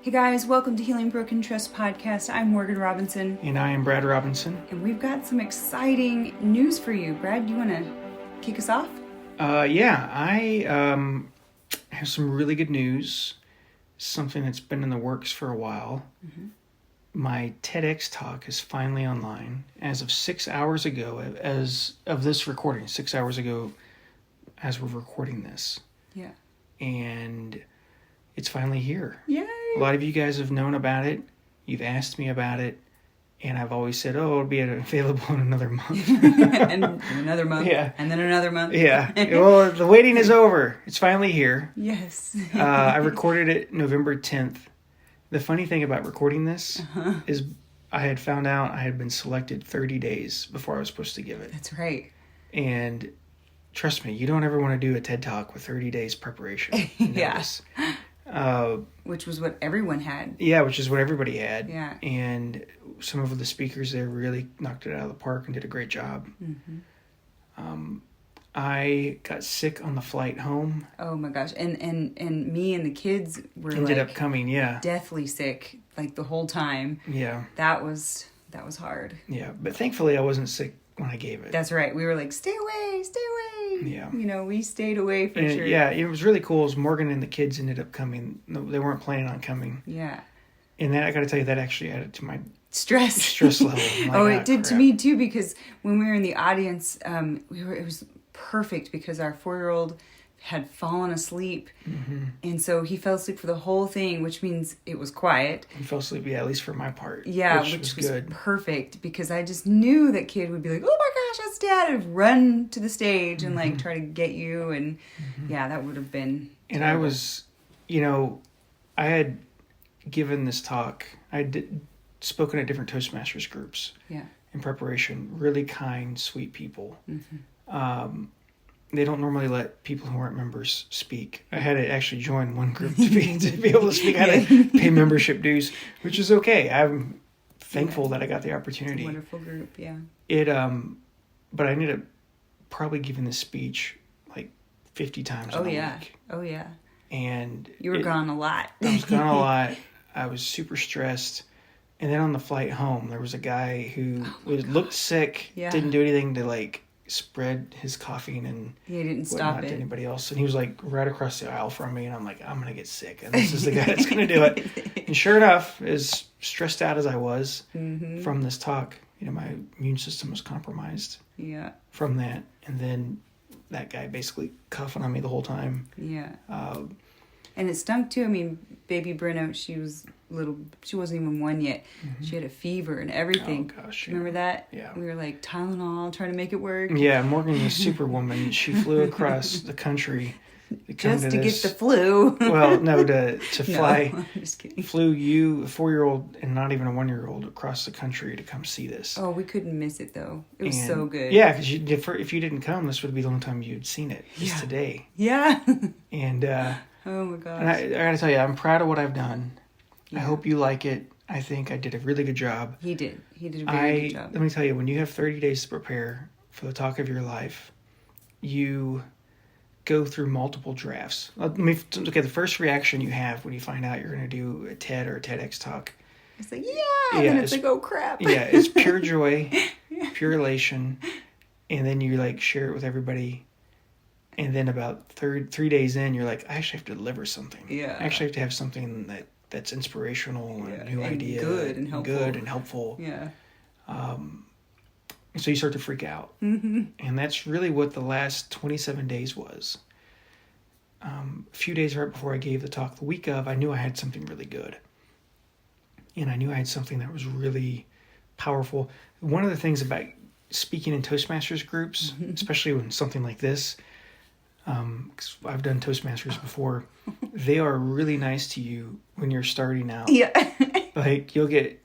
Hey guys, welcome to Healing Broken Trust Podcast. I'm Morgan Robinson. And I am Brad Robinson. And we've got some exciting news for you. Brad, do you want to kick us off? I have some really good news. Something that's been in the works for a while. Mm-hmm. My TEDx talk is finally online. As of 6 hours ago, as of this recording, 6 hours ago, as we're recording this. Yeah. And it's finally here. Yay! A lot of you guys have known about it. You've asked me about it. And I've always said, it'll be available in another month. And another month. Yeah. And then another month. Yeah. Well, the waiting is over. It's finally here. Yes. I recorded it November 10th. The funny thing about recording this is I had found out I had been selected 30 days before I was supposed to give it. That's right. And trust me, you don't ever want to do a TED Talk with 30 days preparation. Yeah. Which was what everyone had. Yeah, which is what everybody had. Yeah. And some of the speakers there really knocked it out of the park and did a great job. Mm-hmm. I got sick on the flight home. Oh my gosh. And me and the kids were ended up coming, yeah. Deathly sick like the whole time. Yeah. That was hard. Yeah, but thankfully I wasn't sick when I gave it. That's right. We were like, stay away, stay away. Yeah. You know, we stayed away for sure. Yeah, it was really cool. Morgan and the kids ended up coming. No, they weren't planning on coming. Yeah. And that, I got to tell you, that actually added to my stress level. It did to me too, because when we were in the audience, it was perfect because our 4-year-old had fallen asleep. Mm-hmm. And so he fell asleep for the whole thing, which means it was quiet. He fell asleep, yeah, at least for my part. Yeah, which was good. Perfect, because I just knew that kid would be like, oh my gosh, that's Dad, and run to the stage and like try to get you. And yeah, that would have been And terrible. I was, I had given this talk. Spoken at different Toastmasters groups. Yeah. In preparation. Really kind, sweet people. Mm-hmm. They don't normally let people who aren't members speak. I had to actually join one group to be able to speak. I had to pay membership dues, which is okay. I'm thankful that I got the opportunity. Wonderful group, yeah. But I ended up probably giving this speech like 50 times in a week. Oh, yeah. And you were gone a lot. I was gone a lot. I was super stressed. And then on the flight home, there was a guy who looked sick, didn't do anything to spread his coughing and he didn't stop it to anybody else. And he was right across the aisle from me, and I'm like, I'm gonna get sick, and this is the guy that's gonna do it. And sure enough, as stressed out as I was from this talk, my immune system was compromised. Yeah. From that, and then that guy basically coughing on me the whole time. Yeah. And it stunk too. I mean, baby Brenna, she wasn't even 1 yet. Mm-hmm. She had a fever and everything. Oh, gosh. Remember that? Yeah. We were like Tylenol, trying to make it work. Yeah, Morgan was Superwoman. She flew across the country. Just to get the flu. Well, no, to fly. No, I'm just kidding. Flew you, a 4-year-old, and not even a 1-year-old, across the country to come see this. Oh, we couldn't miss it, though. It was so good. Yeah, because if you didn't come, this would be the only time you'd seen it. Just today. Yeah. And oh my gosh. And I got to tell you, I'm proud of what I've done. Yeah. I hope you like it. I think I did a really good job. He did a very good job. Let me tell you, when you have 30 days to prepare for the talk of your life, you go through multiple drafts. The first reaction you have when you find out you're going to do a TED or a TEDx talk. It's like, and then it's like, oh crap. Yeah, it's pure joy, pure elation. And then you share it with everybody. And then about 3 days in, you're like, I actually have to deliver something. Yeah. I actually have to have something that's inspirational and new idea. Good and helpful. Yeah. So you start to freak out. Mm-hmm. And that's really what the last 27 days was. A few days right before I gave the talk, the week of, I knew I had something really good. And I knew I had something that was really powerful. One of the things about speaking in Toastmasters groups, especially when something like this, because I've done Toastmasters before, they are really nice to you when you're starting out. Yeah. You'll get,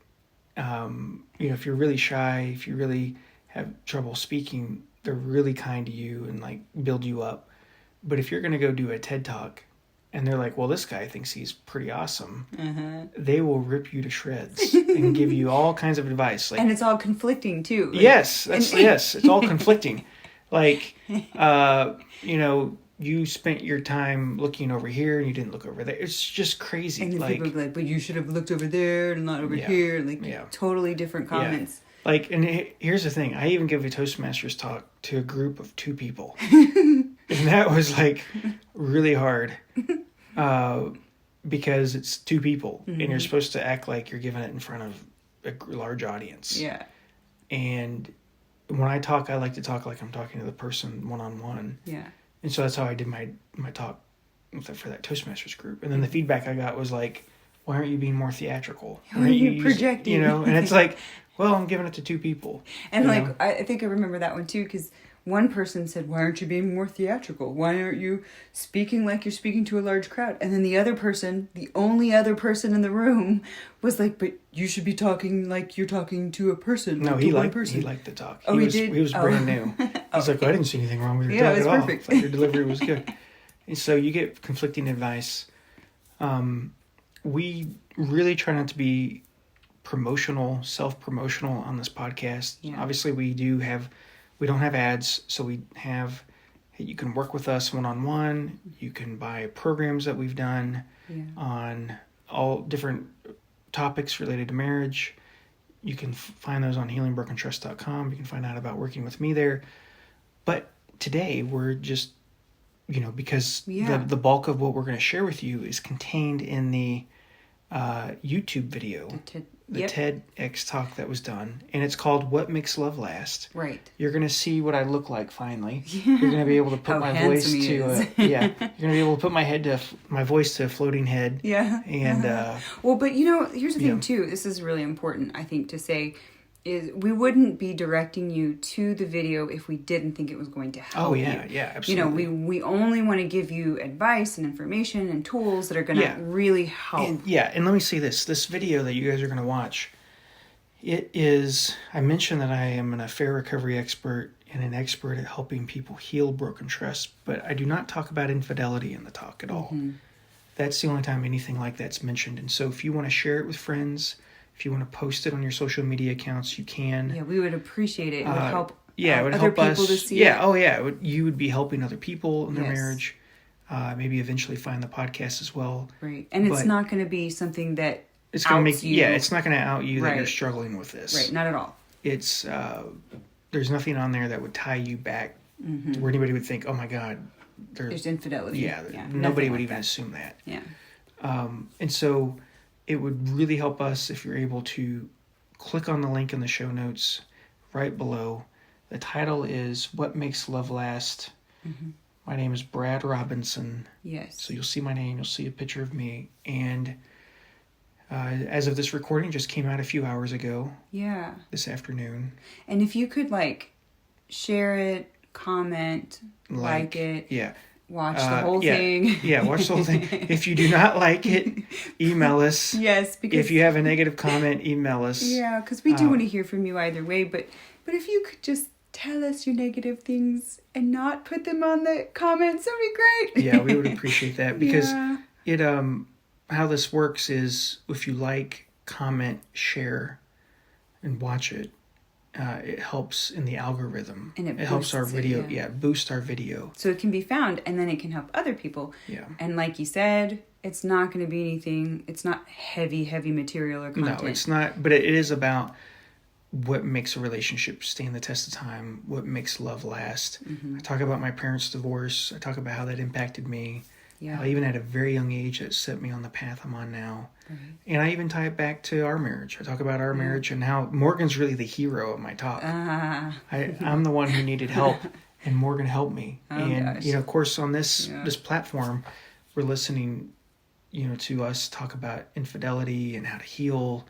if you're really shy, if you really have trouble speaking, they're really kind to you and build you up. But if you're going to go do a TED Talk and they're like, well, this guy thinks he's pretty awesome, they will rip you to shreds and give you all kinds of advice. And it's all conflicting too. Yes, it's all conflicting. You you spent your time looking over here and you didn't look over there. It's just crazy. And then like, people are like, but you should have looked over there and not over here. Like, totally different comments. Like, and here's the thing. I even gave a Toastmasters talk to a group of 2 people. And that was, like, really hard. Because it's 2 people. And you're supposed to act like you're giving it in front of a large audience. Yeah. And when I talk, I like to talk like I'm talking to the person one-on-one. Yeah. And so that's how I did my talk for that Toastmasters group. And then the feedback I got was like, why aren't you being more theatrical? Why aren't you projecting? You know, and it's like, well, I'm giving it to 2 people. And like, I think I remember that one too, because one person said, why aren't you being more theatrical? Why aren't you speaking like you're speaking to a large crowd? And then the other person, the only other person in the room, was like, but you should be talking like you're talking to a person. No, like he liked the talk. Oh, he did? He was brand new. He's like, well, I didn't see anything wrong with your talk at all. Perfect. Like, your delivery was good. And so you get conflicting advice. We really try not to be self-promotional on this podcast. Yeah. Obviously, we don't have ads, so you can work with us one-on-one. You can buy programs that we've done on all different topics related to marriage. You can find those on healingbrokentrust.com. You can find out about working with me there. But today we're just, because the bulk of what we're going to share with you is contained in the YouTube video. The TEDx talk that was done, and it's called "What Makes Love Last." Right. You're gonna see what I look like finally. You're gonna be able to put my voice to You're gonna be able to put my voice to a floating head. Yeah. And well, but here's the thing too. This is really important, I think, to say. Is we wouldn't be directing you to the video if we didn't think it was going to help you. Absolutely. We only want to give you advice and information and tools that are going to really help. And let me say this video that you guys are going to watch, I mentioned that I am an affair recovery expert and an expert at helping people heal broken trust, but I do not talk about infidelity in the talk at all. That's the only time anything like that's mentioned. And so if you want to share it with friends, if you want to post it on your social media accounts, you can. Yeah, we would appreciate it. It would help it would other help people us. to see it. You would be helping other people in their marriage. Maybe eventually find the podcast as well. Right. And it's not going to be something that it's going to make you. it's not going to out you that you're struggling with this. Right, not at all. It's there's nothing on there that would tie you back to where anybody would think, oh my God, there's infidelity. Yeah, nobody would even assume that. Yeah. And so it would really help us if you're able to click on the link in the show notes right below. The title is What Makes Love Last. My name is Brad Robinson. Yes. So you'll see my name, you'll see a picture of me. And as of this recording, just came out a few hours ago. Yeah. This afternoon. And if you could share it, comment, like it. Yeah. Watch the whole thing. Yeah, watch the whole thing. If you do not like it, email us. Yes, because if you have a negative comment, email us. Yeah, because we do want to hear from you either way. But if you could just tell us your negative things and not put them on the comments, that'd be great. Yeah, we would appreciate that because it how this works is if you like, comment, share, and watch it. It helps in the algorithm. And it helps our video. Boost our video. So it can be found, and then it can help other people. Yeah. And like you said, it's not going to be anything. It's not heavy material or content. No, it's not. But it is about what makes a relationship stand the test of time. What makes love last. I talk about my parents' divorce. I talk about how that impacted me. Yeah. Even at a very young age, that set me on the path I'm on now. Right. And I even tie it back to our marriage. I talk about our marriage and how Morgan's really the hero of my talk. I'm the one who needed help, and Morgan helped me. Of course, on this platform, we're listening, to us talk about infidelity and how to heal,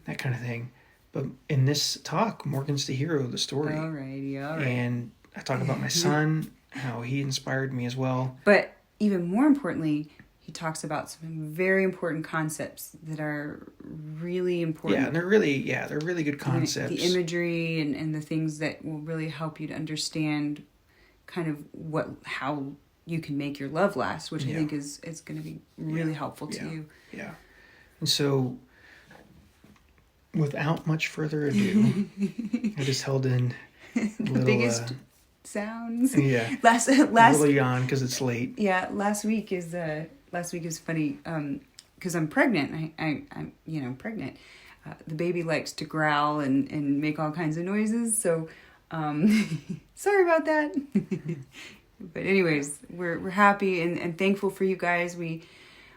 that kind of thing. But in this talk, Morgan's the hero of the story. All right. And I talk about my son, how he inspired me as well. But even more importantly, he talks about some very important concepts that are really important. Yeah, and they're really good concepts. The imagery and the things that will really help you to understand kind of how you can make your love last, which I think is going to be really helpful to you. Yeah. And so, without much further ado, I just held in the biggest sounds. Yeah. Last A little yawn because it's late. Yeah, last week is funny because I'm pregnant. I'm pregnant. The baby likes to growl and make all kinds of noises. So sorry about that. But anyways, we're happy and thankful for you guys. We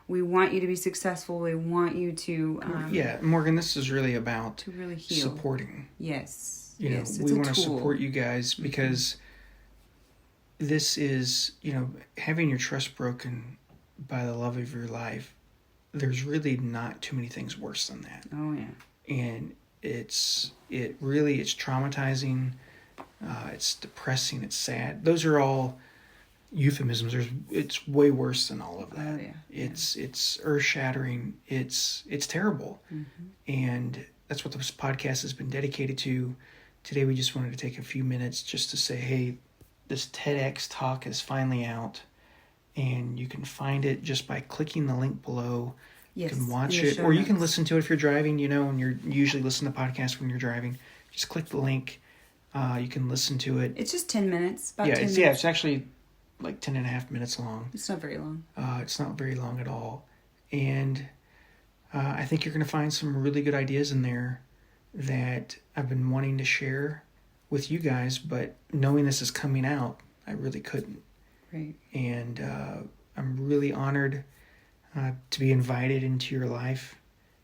want you to be successful. We want you to Morgan, this is really about to really heal. Supporting. Yes. We want to support you guys because this is, having your trust broken by the love of your life. There's really not too many things worse than that. Oh yeah. And it's traumatizing. It's depressing. It's sad. Those are all euphemisms. It's way worse than all of that. Oh yeah. It's earth shattering. It's terrible. Mm-hmm. And that's what this podcast has been dedicated to. Today we just wanted to take a few minutes just to say, hey, this TEDx talk is finally out, and you can find it just by clicking the link below. Yes, you can watch in the it, show or you notes. can listen to it if you're driving, and you're usually listening to podcasts when you're driving. Just click the link. You can listen to it. It's just 10 minutes. About 10 minutes. Yeah, it's actually like 10 and a half minutes long. It's not very long. It's not very long at all. And I think you're going to find some really good ideas in there that I've been wanting to share with you guys, but knowing this is coming out, I really couldn't. Right. And I'm really honored to be invited into your life,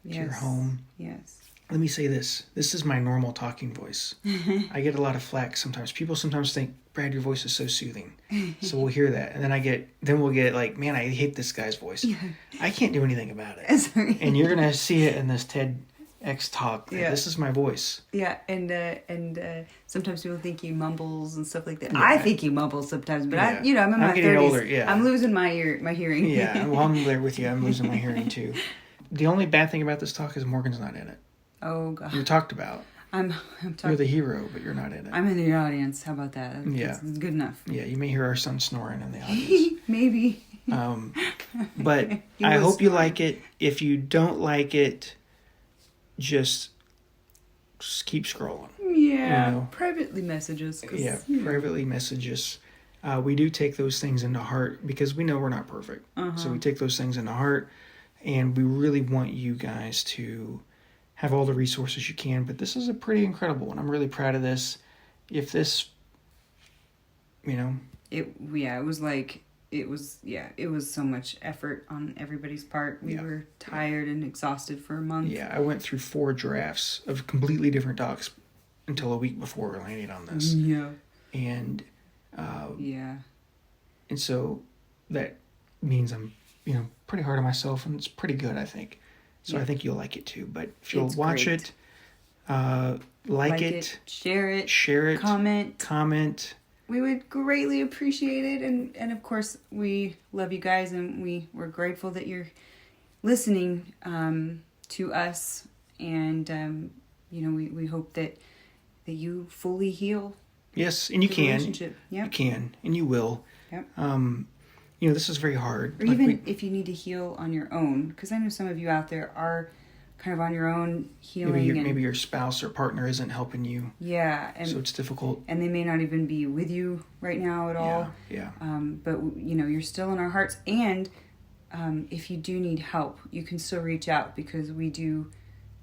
to your home. Yes. Let me say this. This is my normal talking voice. I get a lot of flack sometimes. People sometimes think, Brad, your voice is so soothing. So we'll hear that. And then we'll get like, man, I hate this guy's voice. Yeah. I can't do anything about it. Sorry. And you're going to see it in this TEDx talk. Yeah. This is my voice. Yeah, and sometimes people think he mumbles and stuff like that. Yeah. I think he mumbles sometimes, but I'm in my 30s. Getting older, yeah. I'm losing my hearing. Yeah, well, I'm there with you. I'm losing my hearing too. The only bad thing about this talk is Morgan's not in it. Oh, God. You're talked about. I'm You're the hero, but you're not in it. I'm in the audience. How about that? Yeah. It's good enough. Yeah, you may hear our son snoring in the audience. Maybe. But I hope you like it. If you don't like it, just keep scrolling. Yeah. Privately message us. Yeah, privately message us. We do take those things into heart because we know we're not perfect. Uh-huh. So we take those things into heart, and we really want you guys to have all the resources you can. But this is a pretty incredible one. I'm really proud of this. If this, It was so much effort on everybody's part. We were tired and exhausted for a month. Yeah, I went through 4 drafts of completely different docs until a week before we landed on this. Yeah. And and so that means I'm, pretty hard on myself, and it's pretty good, I think. So I think you'll like it too. But if you'll watch it, like it, share it, comment. We would greatly appreciate it. And of course, we love you guys, and we're grateful that you're listening to us. And, we hope that you fully heal. Yes, and you can. Relationship. Yep. You can, and you will. Yep. This is very hard. Or even if you need to heal on your own, because I know some of you out there are kind of on your own healing. Maybe your spouse or partner isn't helping you. Yeah. So it's difficult. And they may not even be with you right now at all. Yeah. But, you're still in our hearts. And if you do need help, you can still reach out, because we do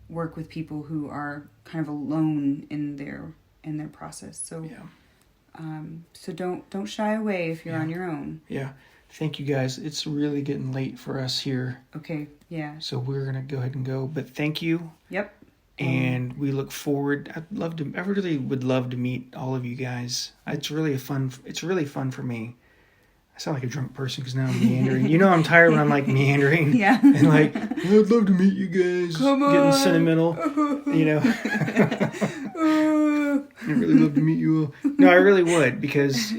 work with people who are kind of alone in their process. So, so don't shy away if you're on your own. Yeah. Thank you guys. It's really getting late for us here. Okay. Yeah. So we're going to go ahead and go, but thank you. Yep. And we look forward. I really would love to meet all of you guys. It's really fun for me. I sound like a drunk person because now I'm meandering. I'm tired when I'm like meandering. Yeah. And like, I'd love to meet you guys. Come on. Getting sentimental. I'd really love to meet you all. No, I really would, because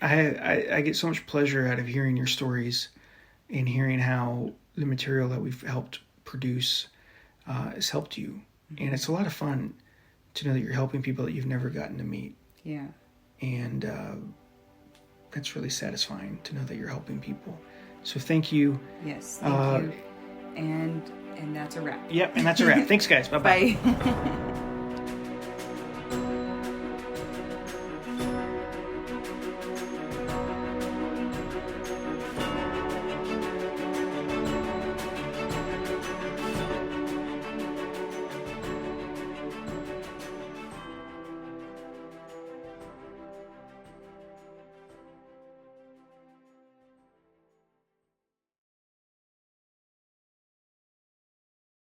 I get so much pleasure out of hearing your stories and hearing how the material that we've helped produce has helped you. And it's a lot of fun to know that you're helping people that you've never gotten to meet. Yeah. And that's really satisfying to know that you're helping people. So thank you. Yes, thank you. And that's a wrap. Yep, and that's a wrap. Thanks, guys. Bye-bye. Bye.